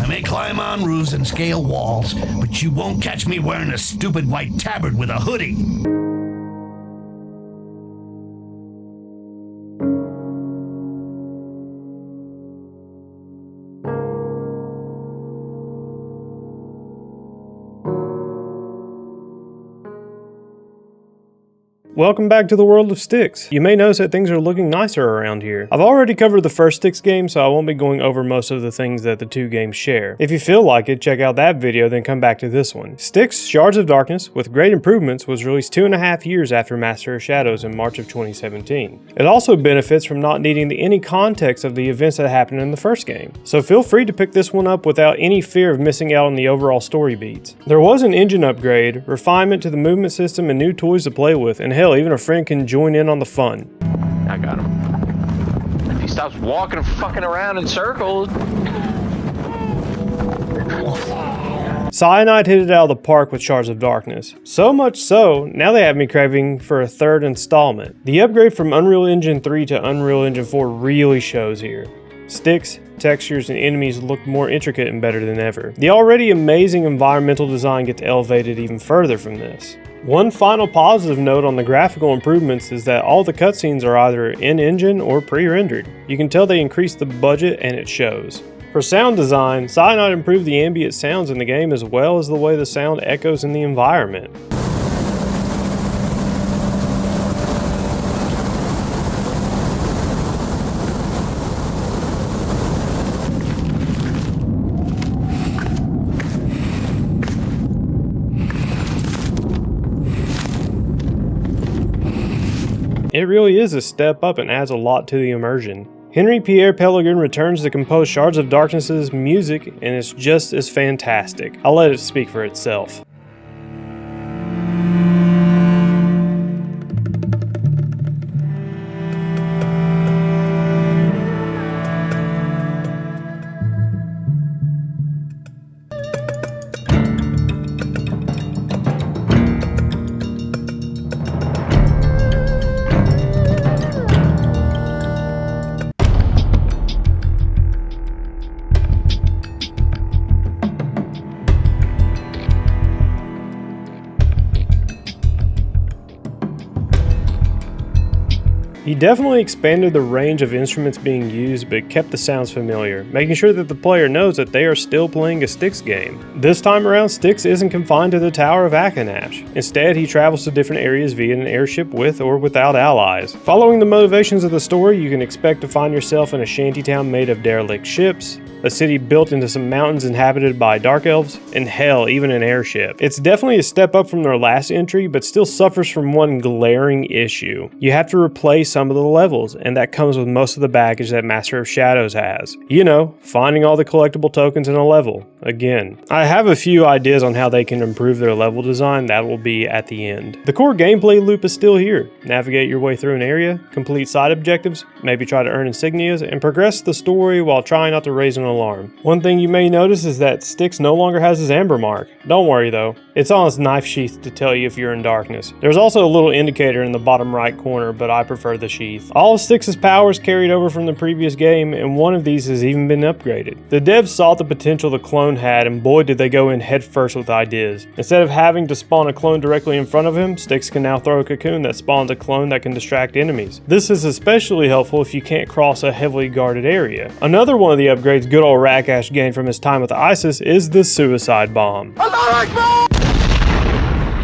I may climb on roofs and scale walls, but you won't catch me wearing a stupid white tabard with a hoodie. Welcome back to the world of Styx. You may notice that things are looking nicer around here. I've already covered the first Styx game, so I won't be going over most of the things that the two games share. If you feel like it, check out that video, then come back to this one. Styx, Shards of Darkness, with great improvements, was released 2.5 years after Master of Shadows in March of 2017. It also benefits from not needing any context of the events that happened in the first game, so feel free to pick this one up without any fear of missing out on the overall story beats. There was an engine upgrade, refinement to the movement system, and new toys to play with, and hell, even a friend can join in on the fun. I got him. If he stops walking and fucking around in circles. Cyanide hit it out of the park with Shards of Darkness. So much so, now they have me craving for a third installment. The upgrade from Unreal Engine 3 to Unreal Engine 4 really shows here. Styx, textures, and enemies look more intricate and better than ever. The already amazing environmental design gets elevated even further from this. One final positive note on the graphical improvements is that all the cutscenes are either in-engine or pre-rendered. You can tell they increased the budget and it shows. For sound design, Cyanide improved the ambient sounds in the game as well as the way the sound echoes in the environment. It really is a step up and adds a lot to the immersion. Henry Pierre Pellegrin returns to compose Shards of Darkness's music, and it's just as fantastic. I'll let it speak for itself. He definitely expanded the range of instruments being used, but kept the sounds familiar, making sure that the player knows that they are still playing a Styx game. This time around, Styx isn't confined to the Tower of Akanash. Instead, he travels to different areas via an airship with or without allies. Following the motivations of the story, you can expect to find yourself in a shantytown made of derelict ships, a city built into some mountains inhabited by dark elves, and hell, even an airship. It's definitely a step up from their last entry, but still suffers from one glaring issue. You have to replay some of the levels, and that comes with most of the baggage that Master of Shadows has. You know, finding all the collectible tokens in a level. Again, I have a few ideas on how they can improve their level design. That will be at the end. The core gameplay loop is still here. Navigate your way through an area, complete side objectives, maybe try to earn insignias, and progress the story while trying not to raise an alarm. One thing you may notice is that Styx no longer has his amber mark. Don't worry though, it's on his knife sheath to tell you if you're in darkness. There's also a little indicator in the bottom right corner, but I prefer the sheath. All of Styx's powers carried over from the previous game, and one of these has even been upgraded. The devs saw the potential the clone had, and boy did they go in headfirst with ideas. Instead of having to spawn a clone directly in front of him, Styx can now throw a cocoon that spawns a clone that can distract enemies. This is especially helpful if you can't cross a heavily guarded area. Another one of the upgrades good old Rakash gained from his time with ISIS is the suicide bomb.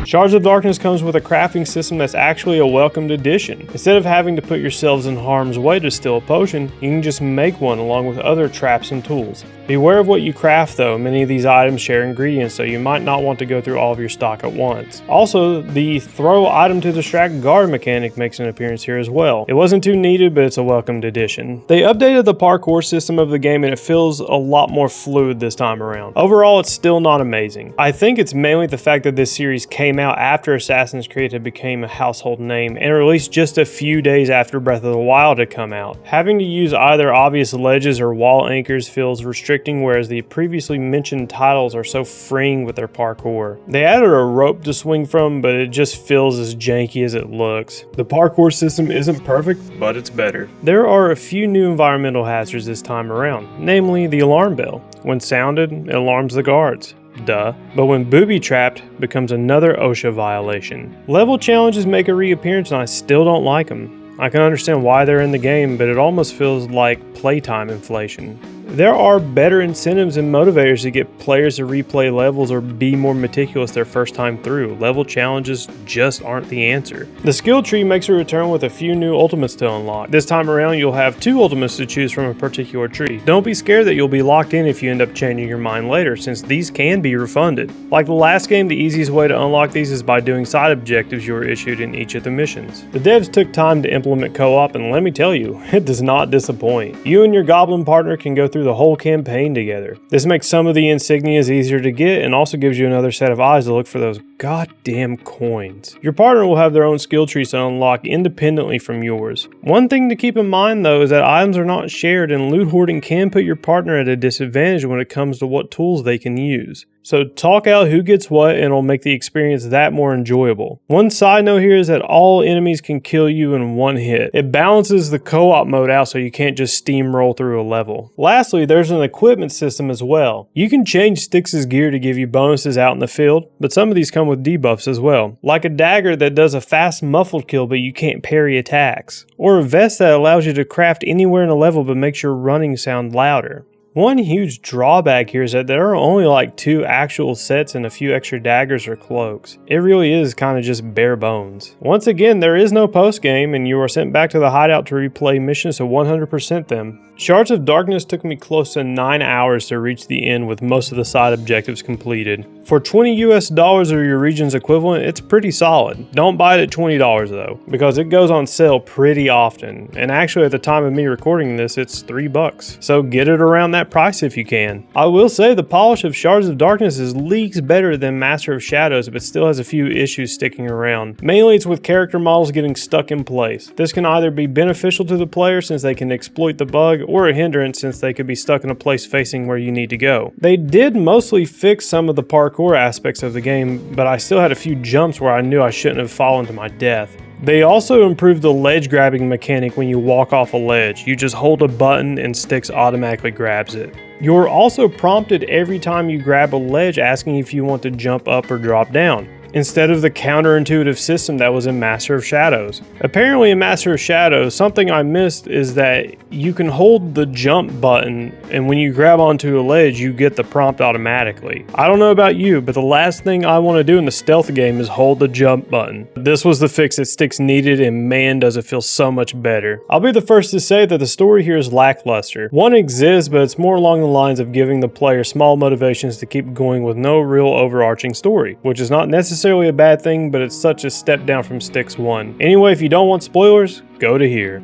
Shards of Darkness comes with a crafting system that's actually a welcomed addition. Instead of having to put yourselves in harm's way to steal a potion, you can just make one along with other traps and tools. Beware of what you craft though, many of these items share ingredients, so you might not want to go through all of your stock at once. Also, the throw item to distract guard mechanic makes an appearance here as well. It wasn't too needed, but it's a welcomed addition. They updated the parkour system of the game and it feels a lot more fluid this time around. Overall, it's still not amazing. I think it's mainly the fact that this series came out after Assassin's Creed had become a household name and released just a few days after Breath of the Wild had come out. Having to use either obvious ledges or wall anchors feels restricting, whereas the previously mentioned titles are so freeing with their parkour. They added a rope to swing from, but it just feels as janky as it looks. The parkour system isn't perfect, but it's better. There are a few new environmental hazards this time around, namely the alarm bell. When sounded, it alarms the guards. Duh. But when booby-trapped, becomes another OSHA violation. Level challenges make a reappearance and I still don't like them. I can understand why they're in the game, but it almost feels like playtime inflation. There are better incentives and motivators to get players to replay levels or be more meticulous their first time through. Level challenges just aren't the answer. The skill tree makes a return with a few new ultimates to unlock. This time around you'll have 2 ultimates to choose from a particular tree. Don't be scared that you'll be locked in if you end up changing your mind later, since these can be refunded. Like the last game, the easiest way to unlock these is by doing side objectives you were issued in each of the missions. The devs took time to implement co-op, and let me tell you, it does not disappoint. You and your goblin partner can go through the whole campaign together. This makes some of the insignias easier to get and also gives you another set of eyes to look for those goddamn coins. Your partner will have their own skill trees to unlock independently from yours. One thing to keep in mind though is that items are not shared, and loot hoarding can put your partner at a disadvantage when it comes to what tools they can use. So talk out who gets what and it'll make the experience that more enjoyable. One side note here is that all enemies can kill you in one hit. It balances the co-op mode out so you can't just steamroll through a level. Lastly, there's an equipment system as well. You can change Styx's gear to give you bonuses out in the field, but some of these come with debuffs as well. Like a dagger that does a fast muffled kill but you can't parry attacks. Or a vest that allows you to craft anywhere in a level but makes your running sound louder. One huge drawback here is that there are only like 2 actual sets and a few extra daggers or cloaks. It really is kind of just bare bones. Once again, there is no post game and you are sent back to the hideout to replay missions to 100% them. Shards of Darkness took me close to 9 hours to reach the end with most of the side objectives completed. For $20 US or your region's equivalent, it's pretty solid. Don't buy it at $20 though, because it goes on sale pretty often. And actually at the time of me recording this, it's $3. So get it around that price if you can. I will say the polish of Shards of Darkness is leagues better than Master of Shadows, but still has a few issues sticking around. Mainly it's with character models getting stuck in place. This can either be beneficial to the player since they can exploit the bug, or a hindrance since they could be stuck in a place facing where you need to go. They did mostly fix some of the parkour aspects of the game, but I still had a few jumps where I knew I shouldn't have fallen to my death. They also improved the ledge grabbing mechanic when you walk off a ledge. You just hold a button and Styx automatically grabs it. You're also prompted every time you grab a ledge asking if you want to jump up or drop down, instead of the counterintuitive system that was in Master of Shadows. Apparently in Master of Shadows, something I missed is that you can hold the jump button and when you grab onto a ledge, you get the prompt automatically. I don't know about you, but the last thing I want to do in the stealth game is hold the jump button. This was the fix that Styx needed and man does it feel so much better. I'll be the first to say that the story here is lackluster. One exists, but it's more along the lines of giving the player small motivations to keep going with no real overarching story, which is not necessarily a bad thing, but it's such a step down from Styx 1. Anyway, if you don't want spoilers, go to here.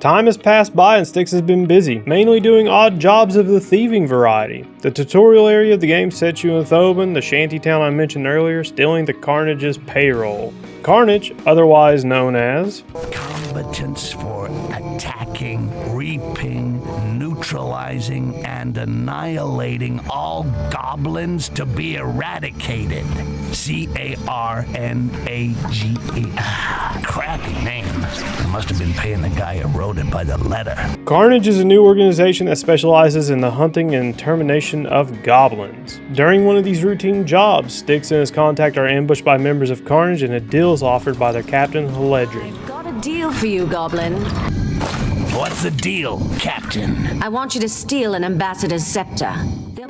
Time has passed by and Styx has been busy, mainly doing odd jobs of the thieving variety. The tutorial area of the game sets you in Thoban, the shantytown I mentioned earlier, stealing the Carnage's payroll. Carnage, otherwise known as Competence for attacking, reaping, neutralizing, and annihilating all goblins to be eradicated. C-A-R-N-A-G-E. Crappy name. I must have been paying the guy who wrote it by the letter. Carnage is a new organization that specializes in the hunting and termination of goblins. During one of these routine jobs, Styx and his contact are ambushed by members of Carnage and a deal is offered by their captain, Haledrin. I've got a deal for you, Goblin. What's the deal, Captain? I want you to steal an ambassador's scepter.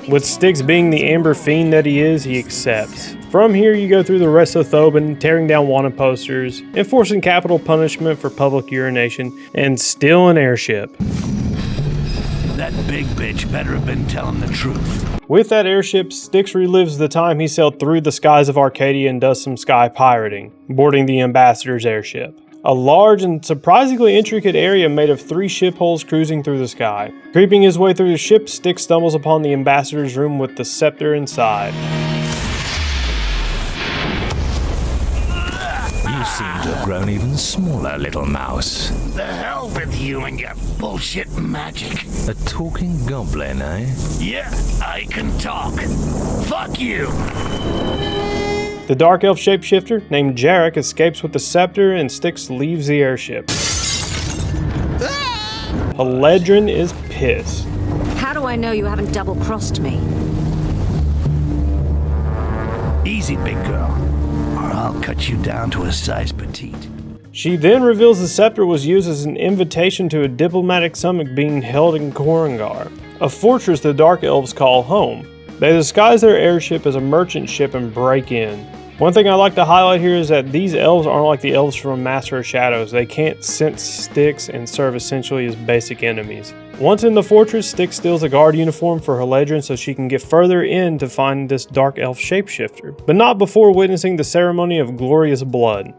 With Styx being the amber fiend that he is, he accepts. From here you go through the rest of Thoban, tearing down wanted posters, enforcing capital punishment for public urination, and steal an airship. That big bitch better have been telling the truth. With that airship, Styx relives the time he sailed through the skies of Arcadia and does some sky pirating, boarding the ambassador's airship. A large and surprisingly intricate area made of 3 ship hulls cruising through the sky. Creeping his way through the ship, Styx stumbles upon the ambassador's room with the scepter inside. You seem to have grown even smaller, little mouse. The hell with you and your bullshit magic. A talking goblin, eh? Yeah, I can talk. Fuck you. The dark elf shapeshifter, named Jarek, escapes with the scepter and Styx leaves the airship. Haledrin is pissed. I know you haven't double-crossed me? Easy, big girl, or I'll cut you down to a size petite. She then reveals the scepter was used as an invitation to a diplomatic summit being held in Korengar, a fortress the Dark Elves call home. They disguise their airship as a merchant ship and break in. One thing I like to highlight here is that these elves aren't like the elves from Master of Shadows. They can't sense Styx and serve essentially as basic enemies. Once in the fortress, Styx steals a guard uniform for Haledrin so she can get further in to find this Dark Elf shapeshifter, but not before witnessing the ceremony of glorious blood.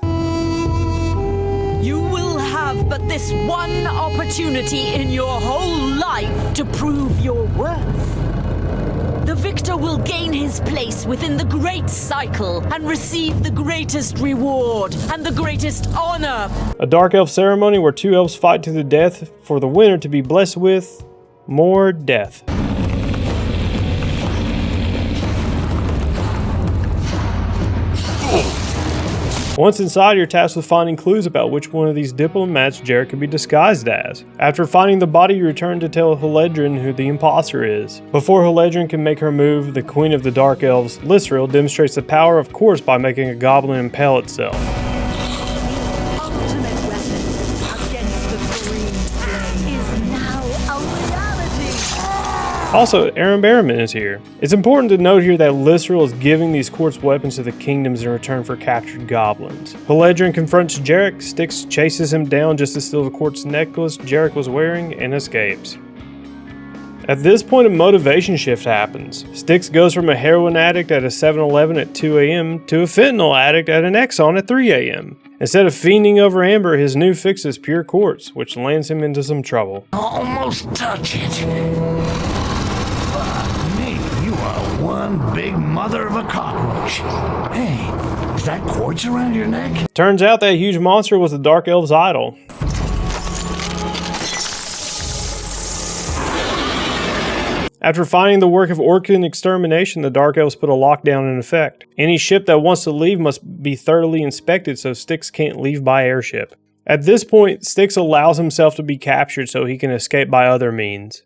You will have but this one opportunity in your whole life to prove your worth. The victor will gain his place within the great cycle and receive the greatest reward and the greatest honor. A Dark Elf ceremony where two elves fight to the death for the winner to be blessed with more death. Once inside, you're tasked with finding clues about which one of these diplomats Jarek could be disguised as. After finding the body, you return to tell Haledrin who the imposter is. Before Haledrin can make her move, the Queen of the Dark Elves, Lysril, demonstrates the power of course by making a goblin impale itself. Ultimate weapon against the Green Flame is now a reality. Also, Aaron Barrowman is here. It's important to note here that Lysril is giving these quartz weapons to the kingdoms in return for captured goblins. Haledrin confronts Jarek, Styx chases him down just to steal the quartz necklace Jarek was wearing, and escapes. At this point, a motivation shift happens. Styx goes from a heroin addict at a 7-Eleven at 2 a.m. to a fentanyl addict at an Exxon at 3 a.m. Instead of fiending over amber, his new fix is pure quartz, which lands him into some trouble. Almost touch it. One big mother of a cockroach. Hey, is that quartz around your neck? Turns out that huge monster was the Dark Elf's idol. After finding the work of Orcan extermination, the Dark Elves put a lockdown in effect. Any ship that wants to leave must be thoroughly inspected so Styx can't leave by airship. At this point, Styx allows himself to be captured so he can escape by other means.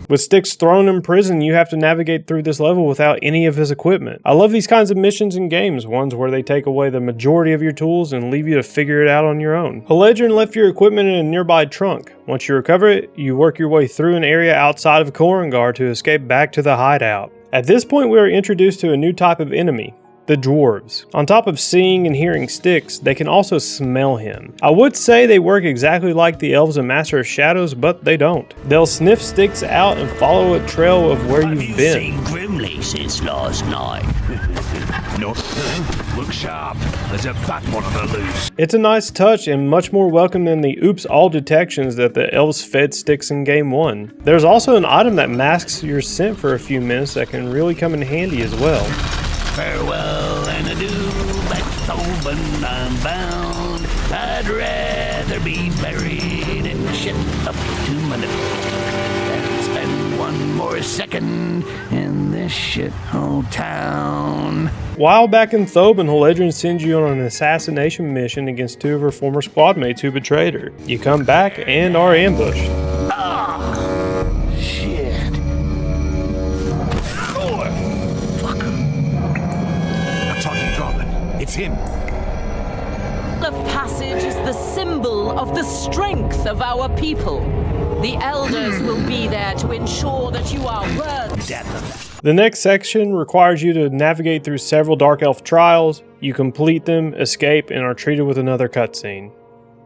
With Styx thrown in prison, you have to navigate through this level without any of his equipment. I love these kinds of missions in games, ones where they take away the majority of your tools and leave you to figure it out on your own. Haledrin left your equipment in a nearby trunk. Once you recover it, you work your way through an area outside of Korengar to escape back to the hideout. At this point, we are introduced to a new type of enemy. The dwarves. On top of seeing and hearing Styx, they can also smell him. I would say they work exactly like the elves in Master of Shadows, but they don't. They'll sniff Styx out and follow a trail of where you've been. Have you seen Grimly since last night? No. Look sharp. There's a fat one on the loose. It's a nice touch and much more welcome than the oops all detections that the elves fed Styx in Game 1. There's also an item that masks your scent for a few minutes that can really come in handy as well. Farewell and adieu, back Thoban I'm bound. I'd rather be buried in shit up to my nip than spend one more second in this shithole town. While back in Thoban, Haledrin sends you on an assassination mission against two of her former squad mates who betrayed her. You come back and are ambushed. It's him. The passage is the symbol of the strength of our people. The elders will be there to ensure that you are worthy. The next section requires you to navigate through several Dark Elf trials. You complete them, escape, and are treated with another cutscene.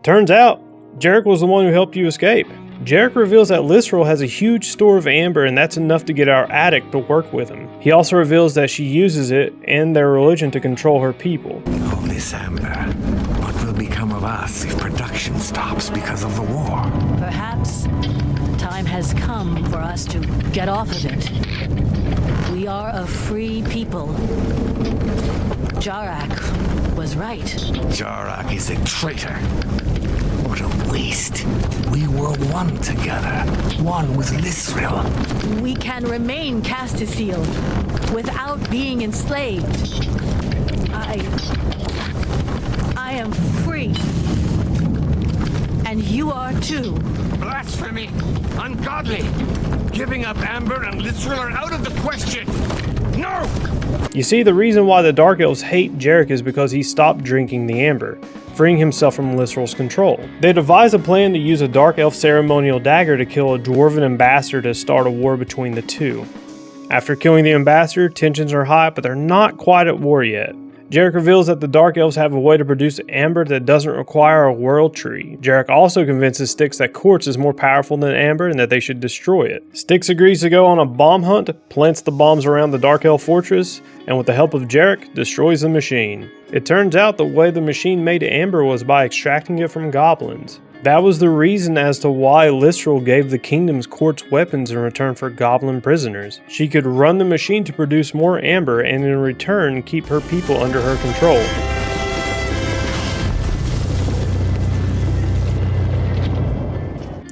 Turns out, Jarek was the one who helped you escape. Jarek reveals that Lysril has a huge store of amber and that's enough to get our addict to work with him. He also reveals that she uses it and their religion to control her people. All this amber, what will become of us if production stops because of the war? Perhaps the time has come for us to get off of it. We are a free people. Jarak was right. Jarak is a traitor. What a waste. We were one together, one with Lysril. We can remain Castisealed without being enslaved. I am free. And And you are too. Blasphemy! Ungodly! Giving up Amber and Literal are out of the question! No! You see, the reason why the Dark Elves hate Jarek is because he stopped drinking the Amber, freeing himself from Literal's control. They devised a plan to use a Dark Elf ceremonial dagger to kill a Dwarven ambassador to start a war between the two. After killing the ambassador, tensions are high, but they're not quite at war yet. Jarek reveals that the Dark Elves have a way to produce amber that doesn't require a world tree. Jarek also convinces Styx that quartz is more powerful than amber and that they should destroy it. Styx agrees to go on a bomb hunt, plants the bombs around the Dark Elf fortress, and with the help of Jarek, destroys the machine. It turns out the way the machine made amber was by extracting it from goblins. That was the reason as to why Lystral gave the kingdom's quartz weapons in return for goblin prisoners. She could run the machine to produce more amber and in return keep her people under her control.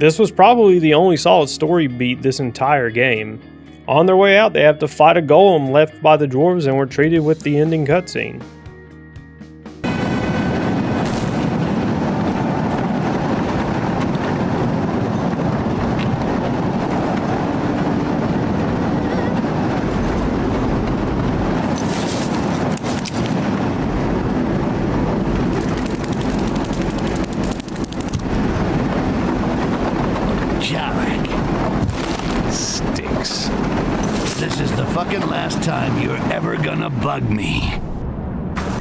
This was probably the only solid story beat this entire game. On their way out, they have to fight a golem left by the dwarves and were treated with the ending cutscene. Styx. This is the fucking last time you're ever gonna bug me.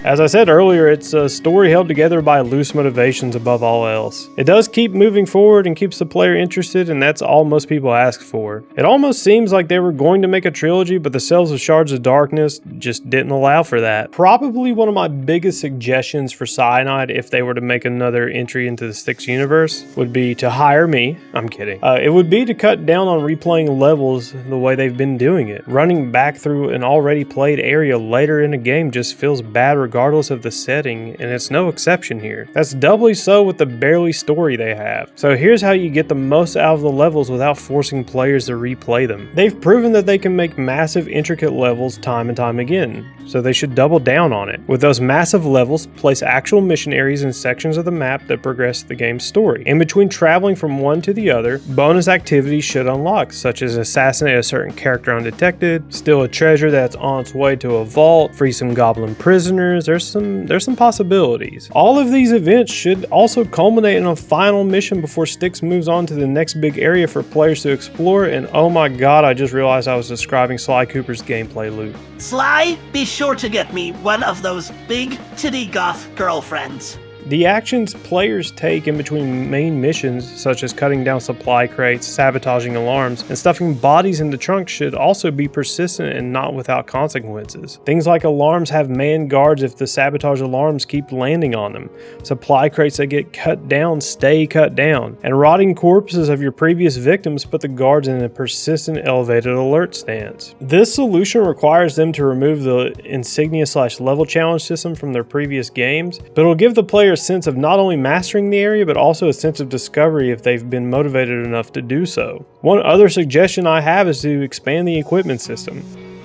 As I said earlier, it's a story held together by loose motivations above all else. It does keep moving forward and keeps the player interested, and that's all most people ask for. It almost seems like they were going to make a trilogy, but the sales of Shards of Darkness just didn't allow for that. Probably one of my biggest suggestions for Cyanide, if they were to make another entry into the Styx universe, would be to hire me. I'm kidding. It would be to cut down on replaying levels the way they've been doing it. Running back through an already played area later in a game just feels bad regardless of the setting, and it's no exception here. That's doubly so with the barely story they have. So here's how you get the most out of the levels without forcing players to replay them. They've proven that they can make massive intricate levels time and time again, so they should double down on it. With those massive levels, place actual mission areas in sections of the map that progress the game's story. In between traveling from one to the other, bonus activities should unlock, such as assassinate a certain character undetected, steal a treasure that's on its way to a vault, free some goblin prisoners. There's some possibilities. All of these events should also culminate in a final mission before Styx moves on to the next big area for players to explore, and oh my god, I just realized I was describing Sly Cooper's gameplay loop. Sly, be sure to get me one of those big titty goth girlfriends. The actions players take in between main missions, such as cutting down supply crates, sabotaging alarms, and stuffing bodies in the trunk, should also be persistent and not without consequences. Things like alarms have manned guards if the sabotage alarms keep landing on them. Supply crates that get cut down stay cut down. And rotting corpses of your previous victims put the guards in a persistent elevated alert stance. This solution requires them to remove the insignia/level challenge system from their previous games, but it'll give the player a sense of not only mastering the area, but also a sense of discovery if they've been motivated enough to do so. One other suggestion I have is to expand the equipment system.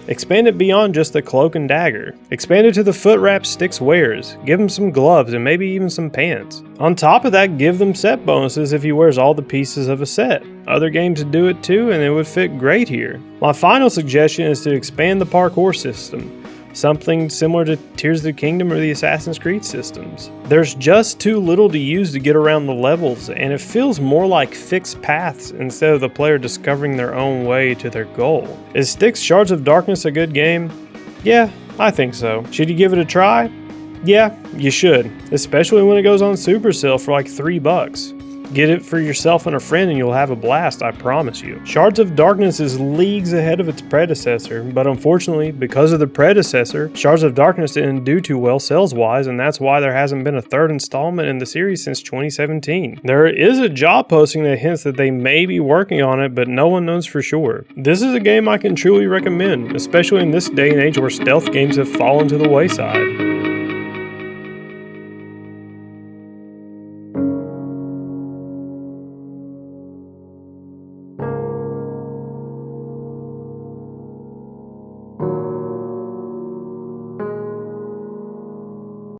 Expand it beyond just the cloak and dagger. Expand it to the foot wraps Styx wears. Give him some gloves and maybe even some pants. On top of that, give them set bonuses if he wears all the pieces of a set. Other games do it too, and it would fit great here. My final suggestion is to expand the parkour system. Something similar to Tears of the Kingdom or the Assassin's Creed systems. There's just too little to use to get around the levels, and it feels more like fixed paths instead of the player discovering their own way to their goal. Is Styx Shards of Darkness a good game? Yeah, I think so. Should you give it a try? Yeah, you should, especially when it goes on super sale for like $3. Get it for yourself and a friend and you'll have a blast, I promise you. Shards of Darkness is leagues ahead of its predecessor, but unfortunately, because of the predecessor, Shards of Darkness didn't do too well sales-wise, and that's why there hasn't been a third installment in the series since 2017. There is a job posting that hints that they may be working on it, but no one knows for sure. This is a game I can truly recommend, especially in this day and age where stealth games have fallen to the wayside.